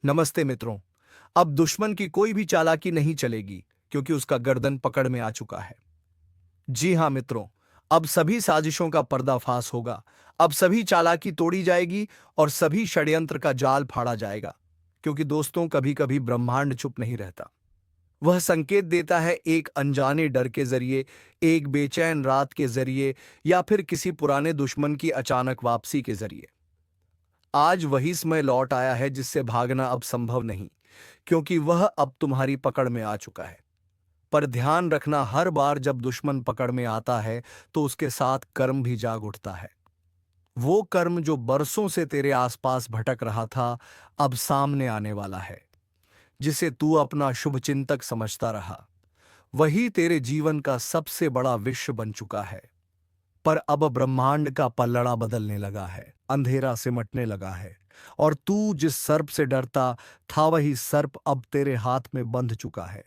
नमस्ते मित्रों। अब दुश्मन की कोई भी चालाकी नहीं चलेगी क्योंकि उसका गर्दन पकड़ में आ चुका है। जी हां मित्रों, अब सभी साजिशों का पर्दाफाश होगा। अब सभी चालाकी तोड़ी जाएगी और सभी षड्यंत्र का जाल फाड़ा जाएगा। क्योंकि दोस्तों, कभी कभी ब्रह्मांड चुप नहीं रहता। वह संकेत देता है, एक अनजाने डर के जरिए, एक बेचैन रात के जरिए, या फिर किसी पुराने दुश्मन की अचानक वापसी के जरिए। आज वही समय लौट आया है जिससे भागना अब संभव नहीं, क्योंकि वह अब तुम्हारी पकड़ में आ चुका है। पर ध्यान रखना, हर बार जब दुश्मन पकड़ में आता है तो उसके साथ कर्म भी जाग उठता है। वो कर्म जो बरसों से तेरे आसपास भटक रहा था, अब सामने आने वाला है। जिसे तू अपना शुभ चिंतक समझता रहा, वही तेरे जीवन का सबसे बड़ा विश्व बन चुका है। पर अब ब्रह्मांड का पल्लड़ा बदलने लगा है, अंधेरा सिमटने लगा है। और तू जिस सर्प से डरता था, वही सर्प अब तेरे हाथ में बंध चुका है।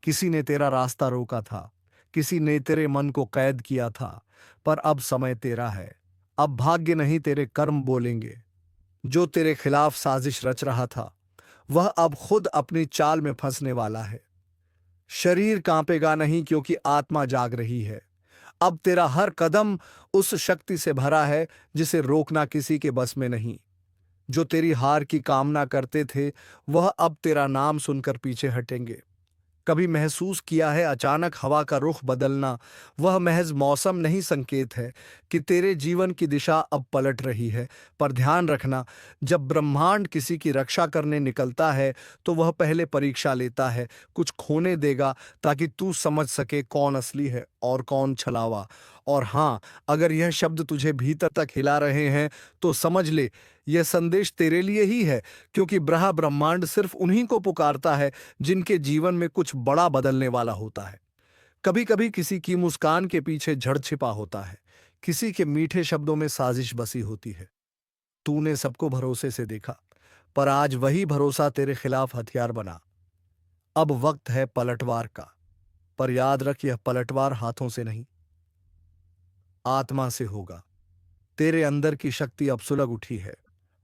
किसी ने तेरा रास्ता रोका था, किसी ने तेरे मन को कैद किया था, पर अब समय तेरा है। अब भाग्य नहीं, तेरे कर्म बोलेंगे। जो तेरे खिलाफ साजिश रच रहा था, वह अब खुद अपनी चाल में फंसने वाला है। शरीर कांपेगा नहीं, क्योंकि आत्मा जाग रही है। अब तेरा हर कदम उस शक्ति से भरा है जिसे रोकना किसी के बस में नहीं। जो तेरी हार की कामना करते थे, वह अब तेरा नाम सुनकर पीछे हटेंगे। कभी महसूस किया है अचानक हवा का रुख बदलना? वह महज मौसम नहीं, संकेत है कि तेरे जीवन की दिशा अब पलट रही है। पर ध्यान रखना, जब ब्रह्मांड किसी की रक्षा करने निकलता है तो वह पहले परीक्षा लेता है, कुछ खोने देगा ताकि तू समझ सके कौन असली है और कौन छलावा। और हाँ, अगर यह शब्द तुझे भीतर तक हिला रहे हैं तो समझ ले, यह संदेश तेरे लिए ही है। क्योंकि ब्रह्मांड सिर्फ उन्हीं को पुकारता है जिनके जीवन में कुछ बड़ा बदलने वाला होता है। कभी कभी किसी की मुस्कान के पीछे झड़ छिपा होता है, किसी के मीठे शब्दों में साजिश बसी होती है। तूने सबको भरोसे से देखा, पर आज वही भरोसा तेरे खिलाफ हथियार बना। अब वक्त है पलटवार का। पर याद रख, यह पलटवार हाथों से नहीं, आत्मा से होगा। तेरे अंदर की शक्ति अब सुलग उठी है।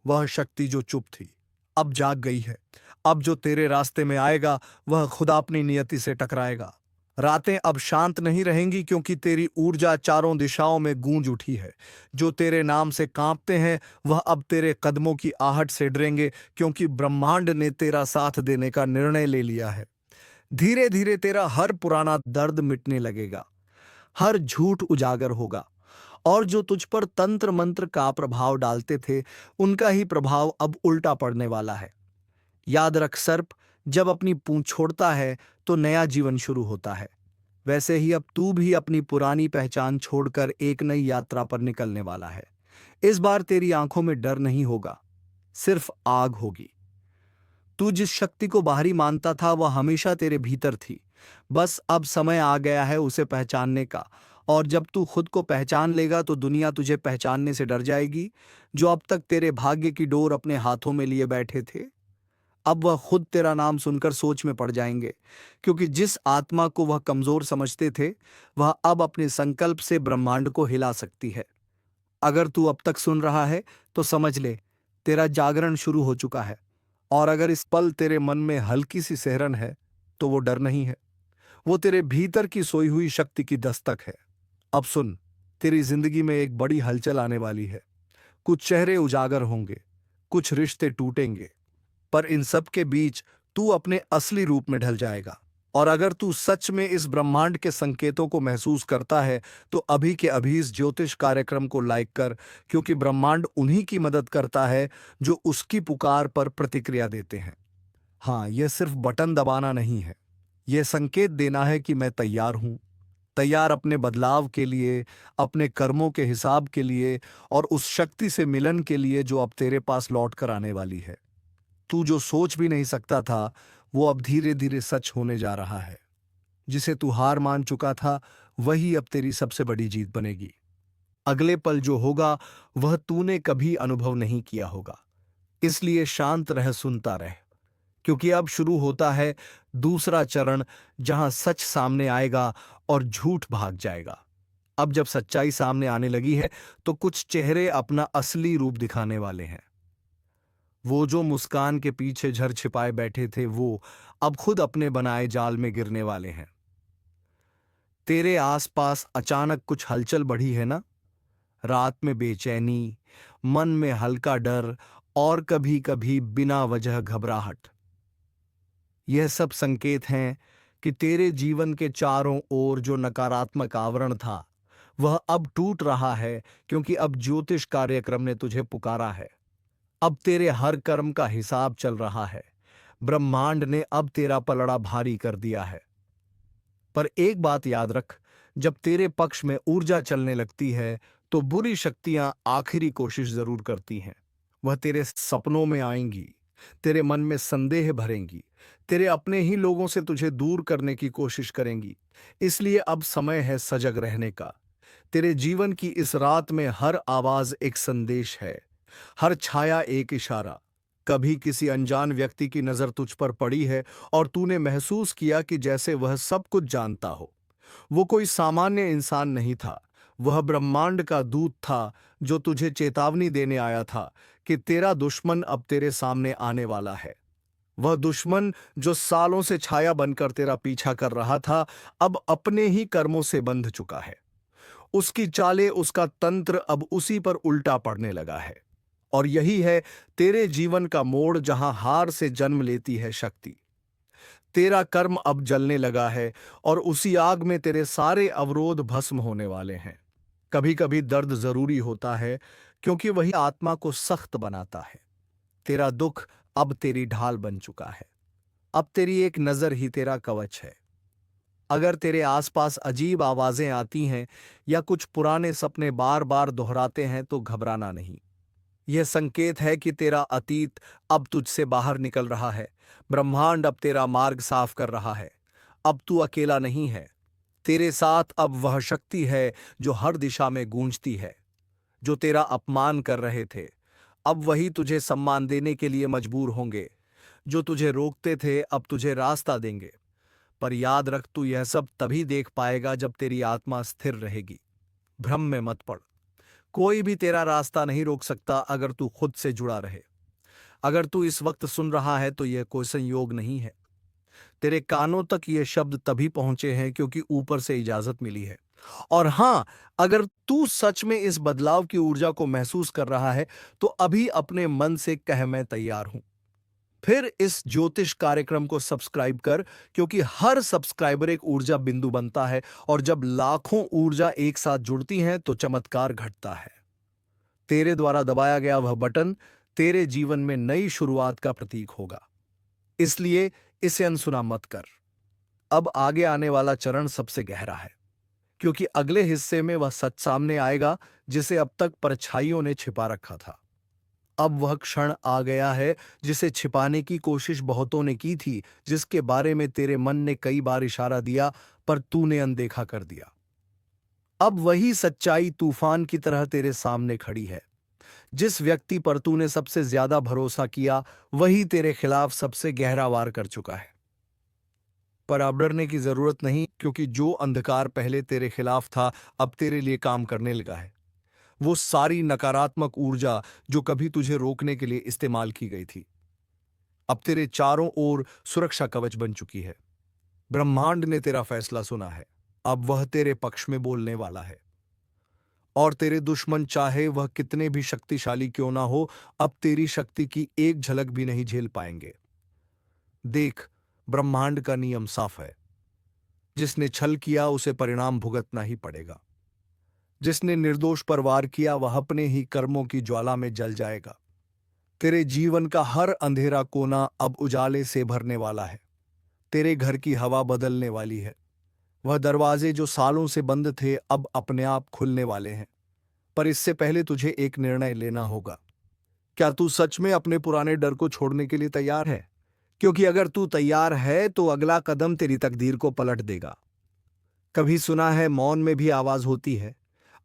वह शक्ति जो चुप थी, अब जाग गई है। अब जो तेरे रास्ते में आएगा, वह खुदा अपनी नियति से टकराएगा। रातें अब शांत नहीं रहेंगी, क्योंकि तेरी ऊर्जा चारों दिशाओं में गूंज उठी है। जो तेरे नाम से कांपते हैं, वह अब तेरे कदमों की आहट से डरेंगे, क्योंकि ब्रह्मांड ने तेरा साथ देने का निर्णय ले लिया है। धीरे धीरे तेरा हर पुराना दर्द मिटने लगेगा, हर झूठ उजागर होगा, और जो तुझ पर तंत्र मंत्र का प्रभाव डालते थे, उनका ही प्रभाव अब उल्टा पड़ने वाला है। याद रख, सर्प जब अपनी पूंछ छोड़ता है तो नया जीवन शुरू होता है। वैसे ही अब तू भी अपनी पुरानी पहचान छोड़कर एक नई यात्रा पर निकलने वाला है। इस बार तेरी आंखों में डर नहीं होगा, सिर्फ आग होगी। तू जिस शक्ति को बाहरी मानता था, वह हमेशा तेरे भीतर थी। बस अब समय आ गया है उसे पहचानने का। और जब तू खुद को पहचान लेगा तो दुनिया तुझे पहचानने से डर जाएगी। जो अब तक तेरे भाग्य की डोर अपने हाथों में लिए बैठे थे, अब वह खुद तेरा नाम सुनकर सोच में पड़ जाएंगे। क्योंकि जिस आत्मा को वह कमजोर समझते थे, वह अब अपने संकल्प से ब्रह्मांड को हिला सकती है। अगर तू अब तक सुन रहा है तो समझ ले, तेरा जागरण शुरू हो चुका है। और अगर इस पल तेरे मन में हल्की सी सिहरन है, तो वो डर नहीं है, वो तेरे भीतर की सोई हुई शक्ति की दस्तक है। अब सुन, तेरी जिंदगी में एक बड़ी हलचल आने वाली है। कुछ चेहरे उजागर होंगे, कुछ रिश्ते टूटेंगे, पर इन सब के बीच तू अपने असली रूप में ढल जाएगा। और अगर तू सच में इस ब्रह्मांड के संकेतों को महसूस करता है, तो अभी के अभी इस ज्योतिष कार्यक्रम को लाइक कर। क्योंकि ब्रह्मांड उन्हीं की मदद करता है जो उसकी पुकार पर प्रतिक्रिया देते हैं। हाँ, यह सिर्फ बटन दबाना नहीं है, यह संकेत देना है कि मैं तैयार हूं। तैयार अपने बदलाव के लिए, अपने कर्मों के हिसाब के लिए, और उस शक्ति से मिलन के लिए जो अब तेरे पास लौट कर आने वाली है। तू जो सोच भी नहीं सकता था, वो अब धीरे धीरे सच होने जा रहा है। जिसे तू हार मान चुका था, वही अब तेरी सबसे बड़ी जीत बनेगी। अगले पल जो होगा, वह तूने कभी अनुभव नहीं किया होगा। इसलिए शांत रह, सुनता रह। क्योंकि अब शुरू होता है दूसरा चरण, जहां सच सामने आएगा और झूठ भाग जाएगा। अब जब सच्चाई सामने आने लगी है, तो कुछ चेहरे अपना असली रूप दिखाने वाले हैं। वो जो मुस्कान के पीछे झर छिपाए बैठे थे वो अब खुद अपने बनाए जाल में गिरने वाले हैं। तेरे आसपास अचानक कुछ हलचल बढ़ी है ना? रात में बेचैनी, मन में हल्का डर और कभी कभी बिना वजह घबराहट। यह सब संकेत हैं कि तेरे जीवन के चारों ओर जो नकारात्मक आवरण था वह अब टूट रहा है, क्योंकि अब ज्योतिष कार्यक्रम ने तुझे पुकारा है। अब तेरे हर कर्म का हिसाब चल रहा है। ब्रह्मांड ने अब तेरा पलड़ा भारी कर दिया है। पर एक बात याद रख, जब तेरे पक्ष में ऊर्जा चलने लगती है तो बुरी शक्तियां आखिरी कोशिश जरूर करती हैं। वह तेरे सपनों में आएंगी, तेरे मन में संदेह भरेंगी, तेरे अपने ही लोगों से तुझे दूर करने की कोशिश करेंगी। इसलिए अब समय है सजग रहने का। तेरे जीवन की इस रात में हर आवाज एक संदेश है, हर छाया एक इशारा। कभी किसी अनजान व्यक्ति की नजर तुझ पर पड़ी है और तूने महसूस किया कि जैसे वह सब कुछ जानता हो। वो कोई सामान्य इंसान नहीं था, वह ब्रह्मांड का दूत था जो तुझे चेतावनी देने आया था कि तेरा दुश्मन अब तेरे सामने आने वाला है। वह दुश्मन जो सालों से छाया बनकर तेरा पीछा कर रहा था, अब अपने ही कर्मों से बंध चुका है। उसकी चालें, उसका तंत्र अब उसी पर उल्टा पड़ने लगा है। और यही है तेरे जीवन का मोड़, जहां हार से जन्म लेती है शक्ति। तेरा कर्म अब जलने लगा है और उसी आग में तेरे सारे अवरोध भस्म होने वाले हैं। कभी कभी दर्द जरूरी होता है, क्योंकि वही आत्मा को सख्त बनाता है। तेरा दुख अब तेरी ढाल बन चुका है। अब तेरी एक नजर ही तेरा कवच है। अगर तेरे आसपास अजीब आवाजें आती हैं या कुछ पुराने सपने बार बार दोहराते हैं तो घबराना नहीं। यह संकेत है कि तेरा अतीत अब तुझसे बाहर निकल रहा है। ब्रह्मांड अब तेरा मार्ग साफ कर रहा है। अब तू अकेला नहीं है। तेरे साथ अब वह शक्ति है जो हर दिशा में गूंजती है। जो तेरा अपमान कर रहे थे, अब वही तुझे सम्मान देने के लिए मजबूर होंगे। जो तुझे रोकते थे, अब तुझे रास्ता देंगे। पर याद रख, तू यह सब तभी देख पाएगा जब तेरी आत्मा स्थिर रहेगी। भ्रम में मत पड़। कोई भी तेरा रास्ता नहीं रोक सकता अगर तू खुद से जुड़ा रहे। अगर तू इस वक्त सुन रहा है तो यह कोई संयोग नहीं है। तेरे कानों तक ये शब्द तभी पहुंचे हैं क्योंकि ऊपर से इजाजत मिली है। और हां, अगर तू सच में इस बदलाव की ऊर्जा को महसूस कर रहा है तो अभी अपने मन से कह, मैं तैयार हूं। फिर इस ज्योतिष कार्यक्रम को सब्सक्राइब कर, क्योंकि हर सब्सक्राइबर एक ऊर्जा बिंदु बनता है और जब लाखों ऊर्जा एक साथ जुड़ती हैं तो चमत्कार घटता है। तेरे द्वारा दबाया गया वह बटन तेरे जीवन में नई शुरुआत का प्रतीक होगा। इसलिए इसे अनसुना मत कर। अब आगे आने वाला चरण सबसे गहरा है, क्योंकि अगले हिस्से में वह सच सामने आएगा जिसे अब तक परछाइयों ने छिपा रखा था। अब वह क्षण आ गया है जिसे छिपाने की कोशिश बहुतों ने की थी, जिसके बारे में तेरे मन ने कई बार इशारा दिया पर तूने अनदेखा कर दिया। अब वही सच्चाई तूफान की तरह तेरे सामने खड़ी है। जिस व्यक्ति पर तूने सबसे ज्यादा भरोसा किया वही तेरे खिलाफ सबसे गहरा वार कर चुका है। पर अब डरने की जरूरत नहीं, क्योंकि जो अंधकार पहले तेरे खिलाफ था अब तेरे लिए काम करने लगा है। वो सारी नकारात्मक ऊर्जा जो कभी तुझे रोकने के लिए इस्तेमाल की गई थी, अब तेरे चारों ओर सुरक्षा कवच बन चुकी है। ब्रह्मांड ने तेरा फैसला सुना है। अब वह तेरे पक्ष में बोलने वाला है। और तेरे दुश्मन, चाहे वह कितने भी शक्तिशाली क्यों ना हो, अब तेरी शक्ति की एक झलक भी नहीं झेल पाएंगे। देख, ब्रह्मांड का नियम साफ है। जिसने छल किया उसे परिणाम भुगतना ही पड़ेगा। जिसने निर्दोष पर वार किया वह अपने ही कर्मों की ज्वाला में जल जाएगा। तेरे जीवन का हर अंधेरा कोना अब उजाले से भरने वाला है। तेरे घर की हवा बदलने वाली है। वह दरवाजे जो सालों से बंद थे अब अपने आप खुलने वाले हैं। पर इससे पहले तुझे एक निर्णय लेना होगा। क्या तू सच में अपने पुराने डर को छोड़ने के लिए तैयार है? क्योंकि अगर तू तैयार है तो अगला कदम तेरी तकदीर को पलट देगा। कभी सुना है मौन में भी आवाज होती है?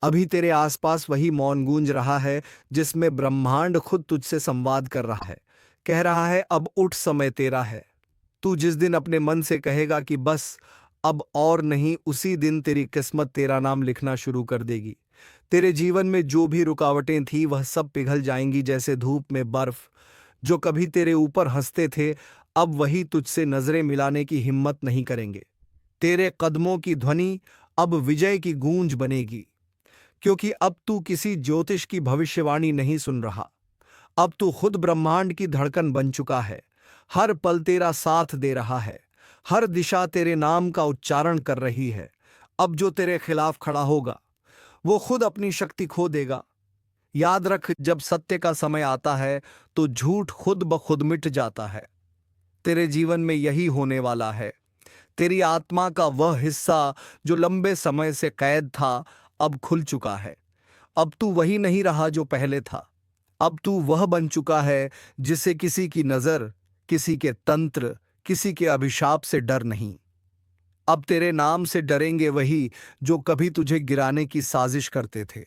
अभी तेरे आसपास वही मौन गूंज रहा है जिसमें ब्रह्मांड खुद तुझसे संवाद कर रहा है। कह रहा है, अब उठ, समय तेरा है। तू जिस दिन अपने मन से कहेगा कि बस अब और नहीं, उसी दिन तेरी किस्मत तेरा नाम लिखना शुरू कर देगी। तेरे जीवन में जो भी रुकावटें थी वह सब पिघल जाएंगी जैसे धूप में बर्फ। जो कभी तेरे ऊपर हंसते थे, अब वही तुझसे नजरें मिलाने की हिम्मत नहीं करेंगे। तेरे कदमों की ध्वनि अब विजय की गूंज बनेगी, क्योंकि अब तू किसी ज्योतिष की भविष्यवाणी नहीं सुन रहा। अब तू खुद ब्रह्मांड की धड़कन बन चुका है। हर पल तेरा साथ दे रहा है। हर दिशा तेरे नाम का उच्चारण कर रही है। अब जो तेरे खिलाफ खड़ा होगा, वो खुद अपनी शक्ति खो देगा। याद रख, जब सत्य का समय आता है तो झूठ खुद ब खुद मिट जाता है। तेरे जीवन में यही होने वाला है। तेरी आत्मा का वह हिस्सा जो लंबे समय से कैद था, अब खुल चुका है। अब तू वही नहीं रहा जो पहले था। अब तू वह बन चुका है जिसे किसी की नजर, किसी के तंत्र, किसी के अभिशाप से डर नहीं। अब तेरे नाम से डरेंगे वही जो कभी तुझे गिराने की साजिश करते थे।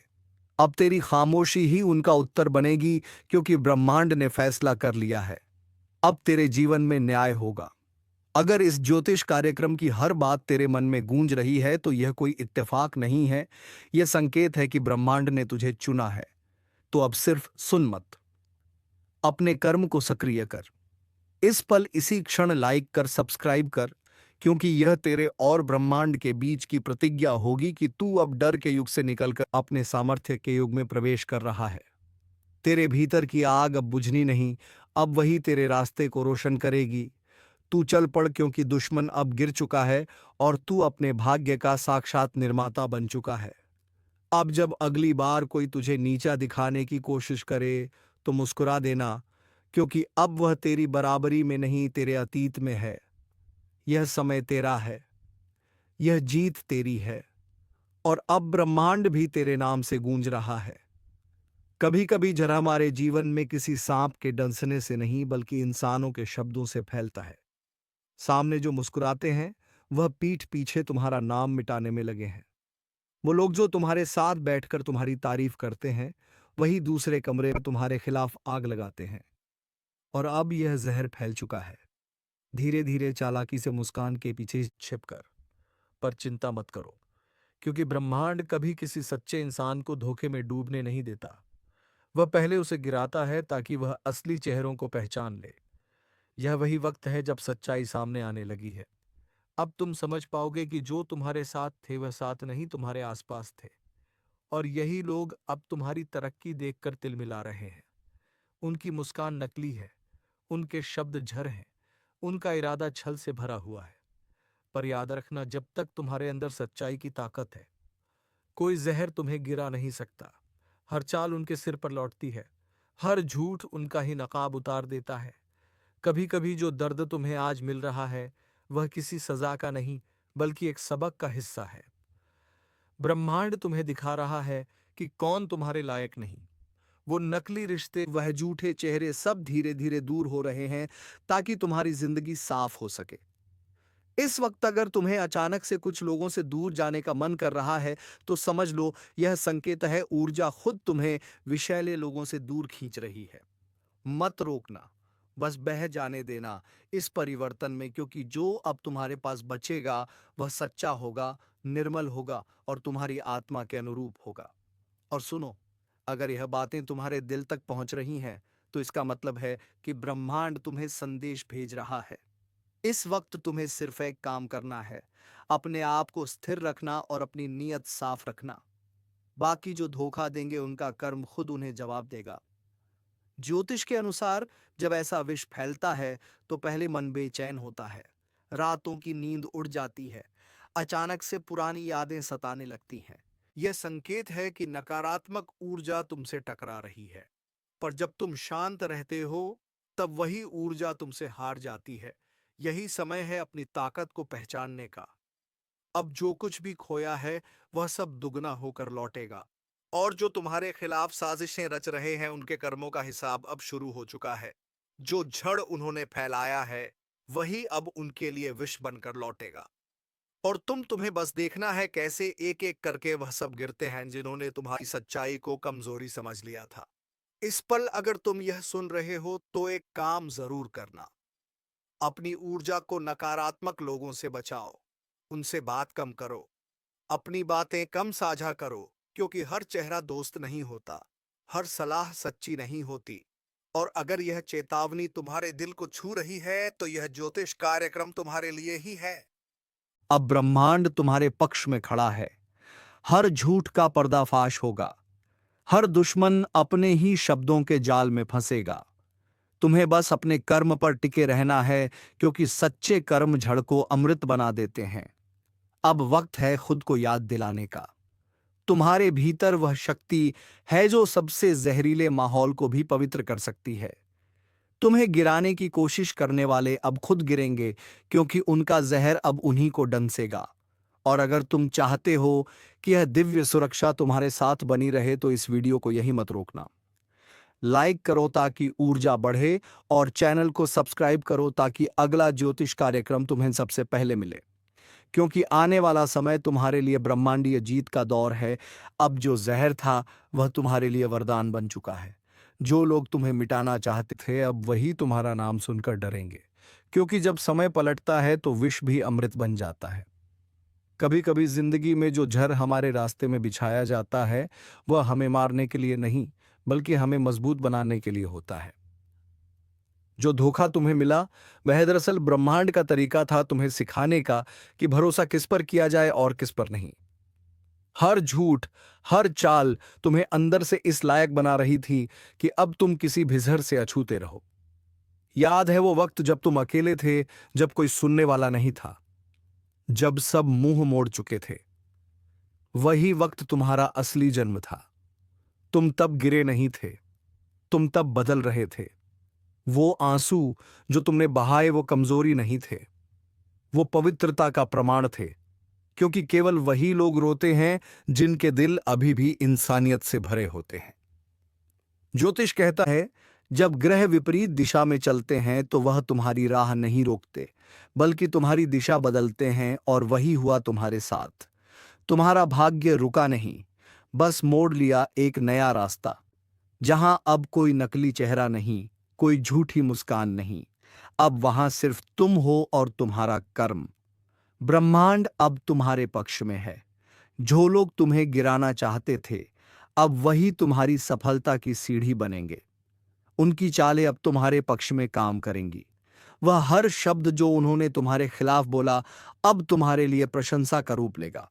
अब तेरी खामोशी ही उनका उत्तर बनेगी, क्योंकि ब्रह्मांड ने फैसला कर लिया है। अब तेरे जीवन में न्याय होगा। अगर इस ज्योतिष कार्यक्रम की हर बात तेरे मन में गूंज रही है, तो यह कोई इत्तेफाक नहीं है। यह संकेत है कि ब्रह्मांड ने तुझे चुना है। तो अब सिर्फ सुन मत, अपने कर्म को सक्रिय कर। इस पल इसी क्षण लाइक कर, सब्सक्राइब कर, क्योंकि यह तेरे और ब्रह्मांड के बीच की प्रतिज्ञा होगी कि तू अब डर के युग से निकलकर अपने सामर्थ्य के युग में प्रवेश कर रहा है। तेरे भीतर की आग अब बुझनी नहीं, अब वही तेरे रास्ते को रोशन करेगी। तू चल पड़, क्योंकि दुश्मन अब गिर चुका है और तू अपने भाग्य का साक्षात निर्माता बन चुका है। अब जब अगली बार कोई तुझे नीचा दिखाने की कोशिश करे, तो मुस्कुरा देना, क्योंकि अब वह तेरी बराबरी में नहीं, तेरे अतीत में है। यह समय तेरा है, यह जीत तेरी है, और अब ब्रह्मांड भी तेरे नाम से गूंज रहा है। कभी कभी जरा हमारे जीवन में किसी सांप के डंसने से नहीं, बल्कि इंसानों के शब्दों से फैलता है। सामने जो मुस्कुराते हैं, वह पीठ पीछे तुम्हारा नाम मिटाने में लगे हैं। वो लोग जो तुम्हारे साथ बैठकर तुम्हारी तारीफ करते हैं, वही दूसरे कमरे में तुम्हारे खिलाफ आग लगाते हैं। और अब यह जहर फैल चुका है। धीरे धीरे चालाकी से मुस्कान के पीछे छिपकर। पर चिंता मत करो, क्योंकि ब्रह्मांड कभी किसी सच्चे इंसान को धोखे में डूबने नहीं देता। वह पहले उसे गिराता है ताकि वह असली चेहरों को पहचान ले। यह वही वक्त है जब सच्चाई सामने आने लगी है। अब तुम समझ पाओगे कि जो तुम्हारे साथ थे, वह साथ नहीं, तुम्हारे आसपास थे। और यही लोग अब तुम्हारी तरक्की देखकर तिलमिला रहे हैं। उनकी मुस्कान नकली है, उनके शब्द झर हैं, उनका इरादा छल से भरा हुआ है। पर याद रखना, जब तक तुम्हारे अंदर सच्चाई की ताकत है, कोई जहर तुम्हें गिरा नहीं सकता। हर चाल उनके सिर पर लौटती है, हर झूठ उनका ही नकाब उतार देता है। कभी कभी जो दर्द तुम्हें आज मिल रहा है, वह किसी सजा का नहीं, बल्कि एक सबक का हिस्सा है। ब्रह्मांड तुम्हें दिखा रहा है कि कौन तुम्हारे लायक नहीं। वो नकली रिश्ते, वह झूठे चेहरे, सब धीरे धीरे दूर हो रहे हैं, ताकि तुम्हारी जिंदगी साफ हो सके। इस वक्त अगर तुम्हें अचानक से कुछ लोगों से दूर जाने का मन कर रहा है, तो समझ लो यह संकेत है, ऊर्जा खुद तुम्हें विषैले लोगों से दूर खींच रही है। मत रोकना, बस बह जाने देना इस परिवर्तन में, क्योंकि जो अब तुम्हारे पास बचेगा वह सच्चा होगा, निर्मल होगा और तुम्हारी आत्मा के अनुरूप होगा। और सुनो, अगर यह बातें तुम्हारे दिल तक पहुंच रही हैं, तो इसका मतलब है कि ब्रह्मांड तुम्हें संदेश भेज रहा है। इस वक्त तुम्हें सिर्फ एक काम करना है, अपने आप को स्थिर रखना और अपनी नीयत साफ रखना। बाकी जो धोखा देंगे, उनका कर्म खुद उन्हें जवाब देगा। ज्योतिष के अनुसार जब ऐसा विष फैलता है, तो पहले मन बेचैन होता है, रातों की नींद उड़ जाती है, अचानक से पुरानी यादें सताने लगती हैं। यह संकेत है कि नकारात्मक ऊर्जा तुमसे टकरा रही है। पर जब तुम शांत रहते हो, तब वही ऊर्जा तुमसे हार जाती है। यही समय है अपनी ताकत को पहचानने का। अब जो कुछ भी खोया है, वह सब दुगना होकर लौटेगा। और जो तुम्हारे खिलाफ साजिशें रच रहे हैं, उनके कर्मों का हिसाब अब शुरू हो चुका है। जो झड़ उन्होंने फैलाया है, वही अब उनके लिए विष बनकर लौटेगा। और तुम्हें बस देखना है कैसे एक एक करके वह सब गिरते हैं, जिन्होंने तुम्हारी सच्चाई को कमजोरी समझ लिया था। इस पल अगर तुम यह सुन रहे हो, तो एक काम जरूर करना। अपनी ऊर्जा को नकारात्मक लोगों से बचाओ। उनसे बात कम करो, अपनी बातें कम साझा करो, क्योंकि हर चेहरा दोस्त नहीं होता, हर सलाह सच्ची नहीं होती। और अगर यह चेतावनी तुम्हारे दिल को छू रही है तो यह ज्योतिष कार्यक्रम तुम्हारे लिए ही है। अब ब्रह्मांड तुम्हारे पक्ष में खड़ा है। हर झूठ का पर्दाफाश होगा। हर दुश्मन अपने ही शब्दों के जाल में फंसेगा। तुम्हें बस अपने कर्म पर टिके रहना है, क्योंकि सच्चे कर्म जड़ को अमृत बना देते हैं। अब वक्त है खुद को याद दिलाने का। तुम्हारे भीतर वह शक्ति है जो सबसे जहरीले माहौल को भी पवित्र कर सकती है। तुम्हें गिराने की कोशिश करने वाले अब खुद गिरेंगे, क्योंकि उनका जहर अब उन्हीं को डंसेगा। और अगर तुम चाहते हो कि यह दिव्य सुरक्षा तुम्हारे साथ बनी रहे तो इस वीडियो को यही मत रोकना। लाइक करो ताकि ऊर्जा बढ़े, और चैनल को सब्सक्राइब करो ताकि अगला ज्योतिष कार्यक्रम तुम्हें सबसे पहले मिले। क्योंकि आने वाला समय तुम्हारे लिए ब्रह्मांडीय जीत का दौर है। अब जो जहर था वह तुम्हारे लिए वरदान बन चुका है। जो लोग तुम्हें मिटाना चाहते थे अब वही तुम्हारा नाम सुनकर डरेंगे, क्योंकि जब समय पलटता है तो विष भी अमृत बन जाता है। कभी कभी जिंदगी में जो जहर हमारे रास्ते में बिछाया जाता है वह हमें मारने के लिए नहीं, बल्कि हमें मजबूत बनाने के लिए होता है। जो धोखा तुम्हें मिला वह दरअसल ब्रह्मांड का तरीका था तुम्हें सिखाने का कि भरोसा किस पर किया जाए और किस पर नहीं। हर झूठ, हर चाल तुम्हें अंदर से इस लायक बना रही थी कि अब तुम किसी भिजर से अछूते रहो। याद है वो वक्त जब तुम अकेले थे, जब कोई सुनने वाला नहीं था, जब सब मुंह मोड़ चुके थे। वही वक्त तुम्हारा असली जन्म था। तुम तब गिरे नहीं थे, तुम तब बदल रहे थे। वो आंसू जो तुमने बहाए वो कमजोरी नहीं थे, वो पवित्रता का प्रमाण थे। क्योंकि केवल वही लोग रोते हैं जिनके दिल अभी भी इंसानियत से भरे होते हैं। ज्योतिष कहता है, जब ग्रह विपरीत दिशा में चलते हैं तो वह तुम्हारी राह नहीं रोकते, बल्कि तुम्हारी दिशा बदलते हैं। और वही हुआ तुम्हारे साथ। तुम्हारा भाग्य रुका नहीं, बस मोड़ लिया एक नया रास्ता, जहां अब कोई नकली चेहरा नहीं, कोई झूठी मुस्कान नहीं। अब वहां सिर्फ तुम हो और तुम्हारा कर्म। ब्रह्मांड अब तुम्हारे पक्ष में है। जो लोग तुम्हें गिराना चाहते थे अब वही तुम्हारी सफलता की सीढ़ी बनेंगे। उनकी चालें अब तुम्हारे पक्ष में काम करेंगी। वह हर शब्द जो उन्होंने तुम्हारे खिलाफ बोला अब तुम्हारे लिए प्रशंसा का रूप लेगा।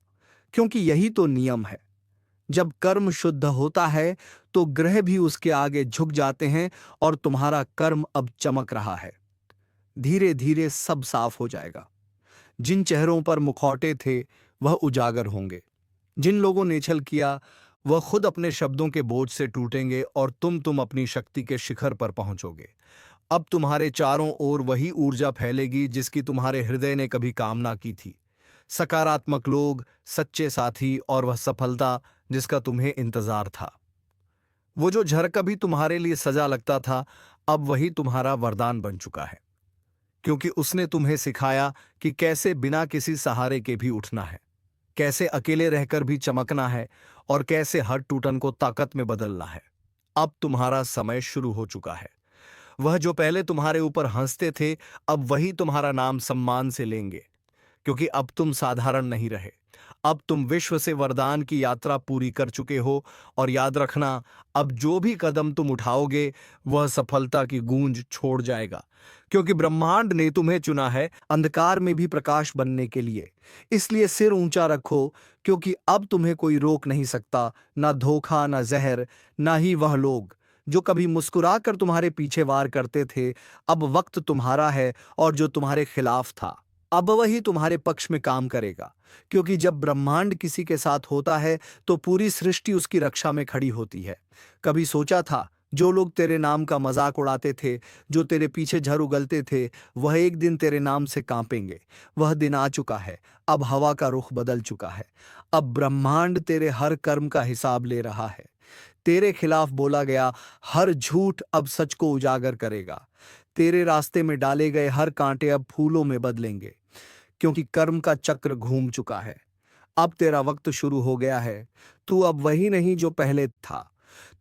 क्योंकि यही तो नियम है। जब कर्म शुद्ध होता है तो ग्रह भी उसके आगे झुक जाते हैं, और तुम्हारा कर्म अब चमक रहा है। धीरे धीरे सब साफ हो जाएगा। जिन चेहरों पर मुखौटे थे वह उजागर होंगे। जिन लोगों ने छल किया वह खुद अपने शब्दों के बोझ से टूटेंगे, और तुम अपनी शक्ति के शिखर पर पहुंचोगे। अब तुम्हारे चारों ओर वही ऊर्जा फैलेगी जिसकी तुम्हारे हृदय ने कभी कामना की थी। सकारात्मक लोग, सच्चे साथी, और वह सफलता जिसका तुम्हें इंतजार था। वो जो झर कभी तुम्हारे लिए सजा लगता था अब वही तुम्हारा वरदान बन चुका है। क्योंकि उसने तुम्हें सिखाया कि कैसे बिना किसी सहारे के भी उठना है, कैसे अकेले रहकर भी चमकना है, और कैसे हर टूटन को ताकत में बदलना है। अब तुम्हारा समय शुरू हो चुका है। वह जो पहले तुम्हारे ऊपर हंसते थे अब वही तुम्हारा नाम सम्मान से लेंगे। क्योंकि अब तुम साधारण नहीं रहे, अब तुम विश्व से वरदान की यात्रा पूरी कर चुके हो। और याद रखना, अब जो भी कदम तुम उठाओगे वह सफलता की गूंज छोड़ जाएगा। क्योंकि ब्रह्मांड ने तुम्हें चुना है अंधकार में भी प्रकाश बनने के लिए। इसलिए सिर ऊंचा रखो, क्योंकि अब तुम्हें कोई रोक नहीं सकता। ना धोखा, ना जहर, ना ही वह लोग जो कभी मुस्कुराकर तुम्हारे पीछे वार करते थे। अब वक्त तुम्हारा है, और जो तुम्हारे खिलाफ था अब वही तुम्हारे पक्ष में काम करेगा। क्योंकि जब ब्रह्मांड किसी के साथ होता है तो पूरी सृष्टि उसकी रक्षा में खड़ी होती है। कभी सोचा था जो लोग तेरे नाम का मजाक उड़ाते थे, जो तेरे पीछे झर उगलते थे, वह एक दिन तेरे नाम से कांपेंगे। वह दिन आ चुका है। अब हवा का रुख बदल चुका है। अब ब्रह्मांड तेरे हर कर्म का हिसाब ले रहा है। तेरे खिलाफ बोला गया हर झूठ अब सच को उजागर करेगा। तेरे रास्ते में डाले गए हर कांटे अब फूलों में बदलेंगे। क्योंकि कर्म का चक्र घूम चुका है। अब तेरा वक्त शुरू हो गया है। तू अब वही नहीं जो पहले था।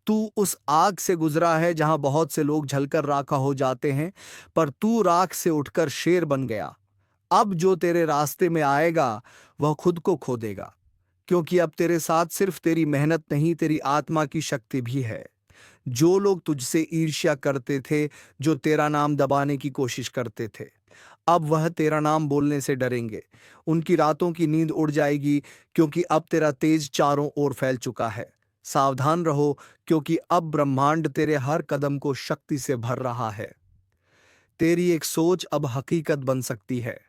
तू उस आग से गुजरा है जहां बहुत से लोग जलकर राख हो जाते हैं, पर तू राख से उठकर शेर बन गया। अब जो तेरे रास्ते में आएगा वह खुद को खो देगा। क्योंकि अब तेरे साथ सिर्फ तेरी मेहनत नहीं, तेरी आत्मा की शक्ति भी है। जो लोग तुझसे ईर्ष्या करते थे, जो तेरा नाम दबाने की कोशिश करते थे, अब वह तेरा नाम बोलने से डरेंगे। उनकी रातों की नींद उड़ जाएगी, क्योंकि अब तेरा तेज चारों ओर फैल चुका है। सावधान रहो, क्योंकि अब ब्रह्मांड तेरे हर कदम को शक्ति से भर रहा है। तेरी एक सोच अब हकीकत बन सकती है।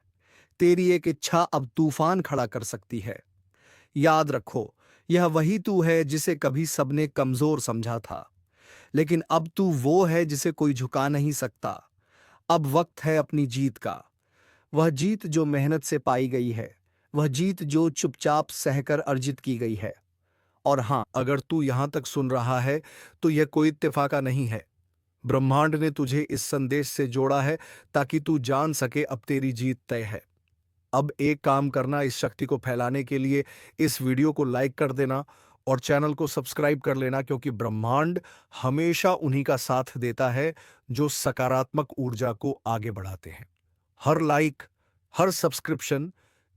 तेरी एक इच्छा अब तूफान खड़ा कर सकती है। याद रखो, यह वही तू है जिसे कभी सबने कमजोर समझा था, लेकिन अब तू वो है जिसे कोई झुका नहीं सकता। अब वक्त है अपनी जीत का। वह जीत जो मेहनत से पाई गई है, वह जीत जो चुपचाप सहकर अर्जित की गई है। और हां, अगर तू यहां तक सुन रहा है, तो यह कोई इत्तेफाका नहीं है। ब्रह्मांड ने तुझे इस संदेश से जोड़ा है, ताकि तू जान सके अब तेरी जीत तय है। अब एक काम करना, इस शक्ति को फैलाने के लिए इस वीडियो को लाइक कर देना और चैनल को सब्सक्राइब कर लेना, क्योंकि ब्रह्मांड हमेशा उन्हीं का साथ देता है जो सकारात्मक ऊर्जा को आगे बढ़ाते हैं। हर लाइक, हर सब्सक्रिप्शन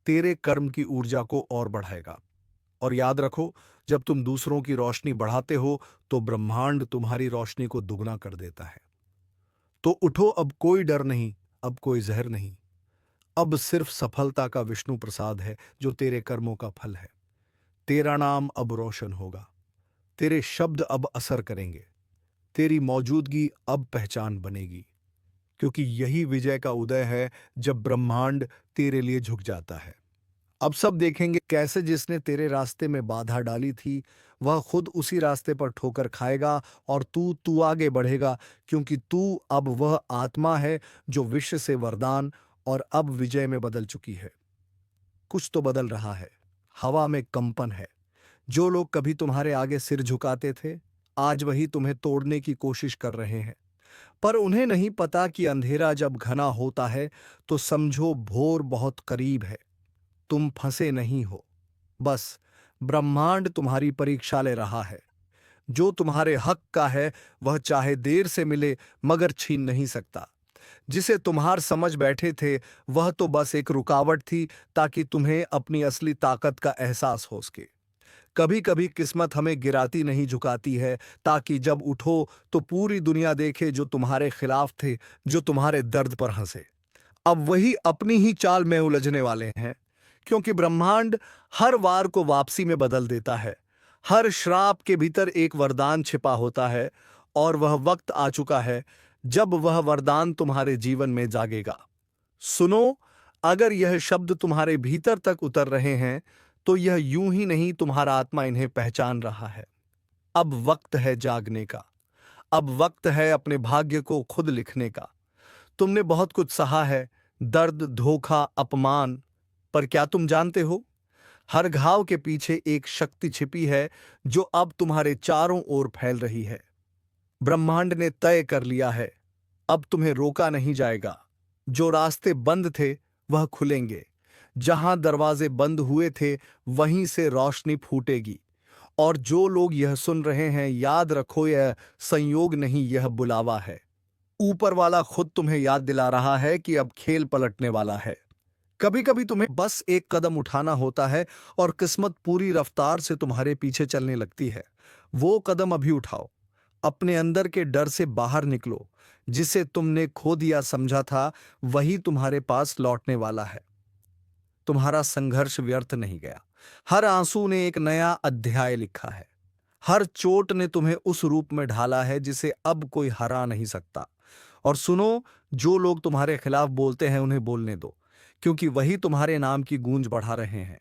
तेरे कर्म की ऊर्जा को और बढ़ाएगा। और याद रखो, जब तुम दूसरों की रोशनी बढ़ाते हो, तो ब्रह्मांड तुम्हारी रोशनी को दुगना कर देता है। तो उठो, अब कोई डर नहीं, अब कोई जहर नहीं। अब सिर्फ सफलता का विष्णु प्रसाद है जो तेरे कर्मों का फल है। तेरा नाम अब रोशन होगा। तेरे शब्द अब असर करेंगे। तेरी मौजूदगी अब पहचान बनेगी, क्योंकि यही विजय का उदय है, जब ब्रह्मांड तेरे लिए झुक जाता है। अब सब देखेंगे कैसे जिसने तेरे रास्ते में बाधा डाली थी, वह खुद उसी रास्ते पर ठोकर खाएगा, और तू आगे बढ़ेगा, क्योंकि तू अब वह आत्मा है जो विश्व से वरदान और अब विजय में बदल चुकी है। कुछ तो बदल रहा है। हवा में कंपन है। जो लोग कभी तुम्हारे आगे सिर झुकाते थे, आज वही तुम्हें तोड़ने की कोशिश कर रहे हैं। पर उन्हें नहीं पता कि अंधेरा जब घना होता है, तो समझो भोर बहुत करीब है। तुम फंसे नहीं हो, बस ब्रह्मांड तुम्हारी परीक्षा ले रहा है। जो तुम्हारे हक का है, वह चाहे देर से मिले, मगर छीन नहीं सकता। जिसे तुम्हार समझ बैठे थे, वह तो बस एक रुकावट थी, ताकि तुम्हें अपनी असली ताकत का एहसास हो सके। कभी कभी किस्मत हमें गिराती नहीं, झुकाती है, ताकि जब उठो तो पूरी दुनिया देखे जो तुम्हारे खिलाफ थे, जो तुम्हारे दर्द पर हंसे। अब वही अपनी ही चाल में उलझने वाले हैं, क्योंकि ब्रह्मांड हर वार को वापसी में बदल देता है। हर श्राप के भीतर एक वरदान छिपा होता है, और वह वक्त आ चुका है जब वह वरदान तुम्हारे जीवन में जागेगा। सुनो, अगर यह शब्द तुम्हारे भीतर तक उतर रहे हैं, तो यह यूं ही नहीं, तुम्हारा आत्मा इन्हें पहचान रहा है। अब वक्त है जागने का। अब वक्त है अपने भाग्य को खुद लिखने का। तुमने बहुत कुछ सहा है, दर्द, धोखा, अपमान, पर क्या तुम जानते हो, हर घाव के पीछे एक शक्ति छिपी है, जो अब तुम्हारे चारों ओर फैल रही है। ब्रह्मांड ने तय कर लिया है, अब तुम्हें रोका नहीं जाएगा। जो रास्ते बंद थे, वह खुलेंगे। जहां दरवाजे बंद हुए थे, वहीं से रोशनी फूटेगी। और जो लोग यह सुन रहे हैं, याद रखो, यह संयोग नहीं, यह बुलावा है। ऊपर वाला खुद तुम्हें याद दिला रहा है कि अब खेल पलटने वाला है। कभी कभी तुम्हें बस एक कदम उठाना होता है, और किस्मत पूरी रफ्तार से तुम्हारे पीछे चलने लगती है। वो कदम अभी उठाओ। अपने अंदर के डर से बाहर निकलो। जिसे तुमने खो दिया समझा था, वही तुम्हारे पास लौटने वाला है। तुम्हारा संघर्ष व्यर्थ नहीं गया। हर आंसू ने एक नया अध्याय लिखा है। हर चोट ने तुम्हें उस रूप में ढाला है जिसे अब कोई हरा नहीं सकता। और सुनो, जो लोग तुम्हारे खिलाफ बोलते हैं, उन्हें बोलने दो, क्योंकि वही तुम्हारे नाम की गूंज बढ़ा रहे हैं।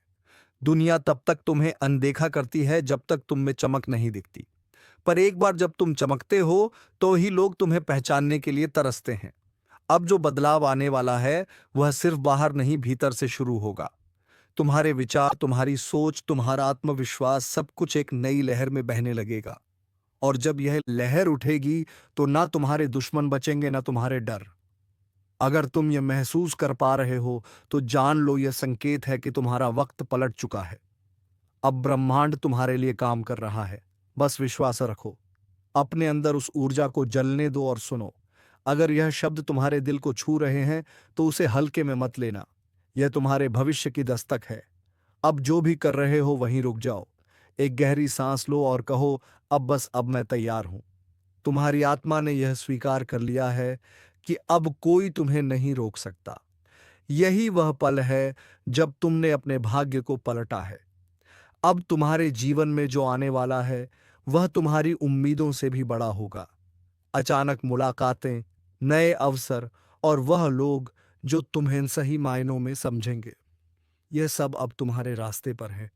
दुनिया तब तक तुम्हें अनदेखा करती है जब तक तुम में चमक नहीं दिखती, पर एक बार जब तुम चमकते हो, तो ही लोग तुम्हें पहचानने के लिए तरसते हैं। अब जो बदलाव आने वाला है, वह सिर्फ बाहर नहीं, भीतर से शुरू होगा। तुम्हारे विचार, तुम्हारी सोच, तुम्हारा आत्मविश्वास, सब कुछ एक नई लहर में बहने लगेगा। और जब यह लहर उठेगी, तो ना तुम्हारे दुश्मन बचेंगे, ना तुम्हारे डर। अगर तुम यह महसूस कर पा रहे हो, तो जान लो, यह संकेत है कि तुम्हारा वक्त पलट चुका है। अब ब्रह्मांड तुम्हारे लिए काम कर रहा है। बस विश्वास रखो। अपने अंदर उस ऊर्जा को जलने दो, और सुनो, अगर यह शब्द तुम्हारे दिल को छू रहे हैं, तो उसे हल्के में मत लेना। यह तुम्हारे भविष्य की दस्तक है। अब जो भी कर रहे हो, वहीं रुक जाओ। एक गहरी सांस लो और कहो, अब बस, अब मैं तैयार हूं। तुम्हारी आत्मा ने यह स्वीकार कर लिया है कि अब कोई तुम्हें नहीं रोक सकता। यही वह पल है जब तुमने अपने भाग्य को पलटा है। अब तुम्हारे जीवन में जो आने वाला है वह तुम्हारी उम्मीदों से भी बड़ा होगा। अचानक मुलाकातें, नए अवसर और वह लोग जो तुम्हें सही मायनों में समझेंगे, यह सब अब तुम्हारे रास्ते पर है।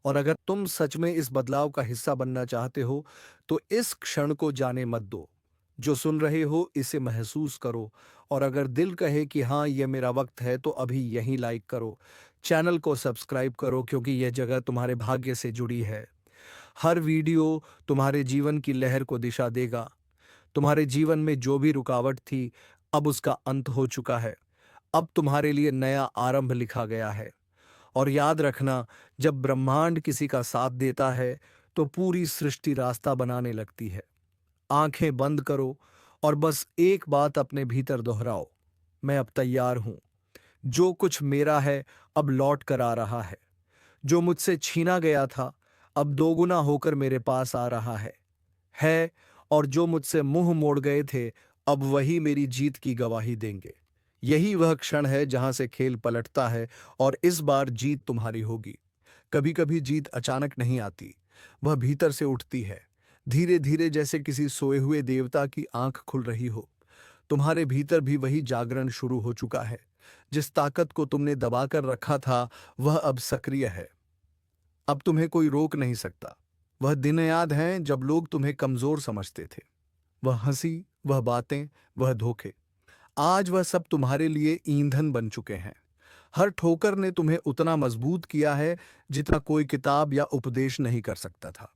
और अगर तुम सच में इस बदलाव का हिस्सा बनना चाहते हो तो इस क्षण को जाने मत दो। जो सुन रहे हो इसे महसूस करो, और अगर दिल कहे कि हाँ यह मेरा वक्त है तो अभी यहीं लाइक करो, चैनल को सब्सक्राइब करो, क्योंकि यह जगह तुम्हारे भाग्य से जुड़ी है। हर वीडियो तुम्हारे जीवन की लहर को दिशा देगा। तुम्हारे जीवन में जो भी रुकावट थी अब उसका अंत हो चुका है। अब तुम्हारे लिए नया आरंभ लिखा गया है। और याद रखना, जब ब्रह्मांड किसी का साथ देता है तो पूरी सृष्टि रास्ता बनाने लगती है। आंखें बंद करो और बस एक बात अपने भीतर दोहराओ, मैं अब तैयार हूं। जो कुछ मेरा है अब लौट कर आ रहा है। जो मुझसे छीना गया था अब दोगुना होकर मेरे पास आ रहा है। और जो मुझसे मुंह मोड़ गए थे अब वही मेरी जीत की गवाही देंगे। यही वह क्षण है जहां से खेल पलटता है, और इस बार जीत तुम्हारी होगी। कभी कभी जीत अचानक नहीं आती, वह भीतर से उठती है, धीरे धीरे, जैसे किसी सोए हुए देवता की आंख खुल रही हो। तुम्हारे भीतर भी वही जागरण शुरू हो चुका है। जिस ताकत को तुमने दबाकर रखा था वह अब सक्रिय है। अब तुम्हें कोई रोक नहीं सकता। वह दिन याद हैं जब लोग तुम्हें कमजोर समझते थे। वह हंसी, वह बातें, वह धोखे, आज वह सब तुम्हारे लिए ईंधन बन चुके हैं। हर ठोकर ने तुम्हें उतना मजबूत किया है जितना कोई किताब या उपदेश नहीं कर सकता था।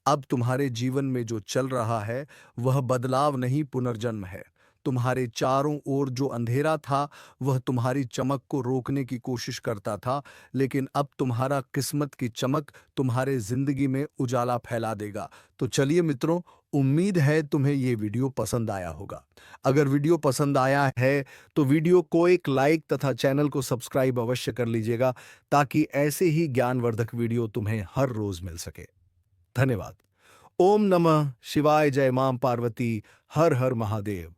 अब तुम्हारे जीवन में जो चल रहा है वह बदलाव नहीं, पुनर्जन्म है। तुम्हारे चारों ओर जो अंधेरा था वह तुम्हारी चमक को रोकने की कोशिश करता था, लेकिन अब तुम्हारा किस्मत की चमक तुम्हारे जिंदगी में उजाला फैला देगा। तो चलिए मित्रों, उम्मीद है तुम्हें ये वीडियो पसंद आया होगा। अगर वीडियो पसंद आया है तो वीडियो को एक लाइक तथा चैनल को सब्सक्राइब अवश्य कर लीजिएगा, ताकि ऐसे ही ज्ञानवर्धक वीडियो तुम्हें हर रोज मिल सके। धन्यवाद। ओम नमः शिवाय। जय मां पार्वती। हर हर महादेव।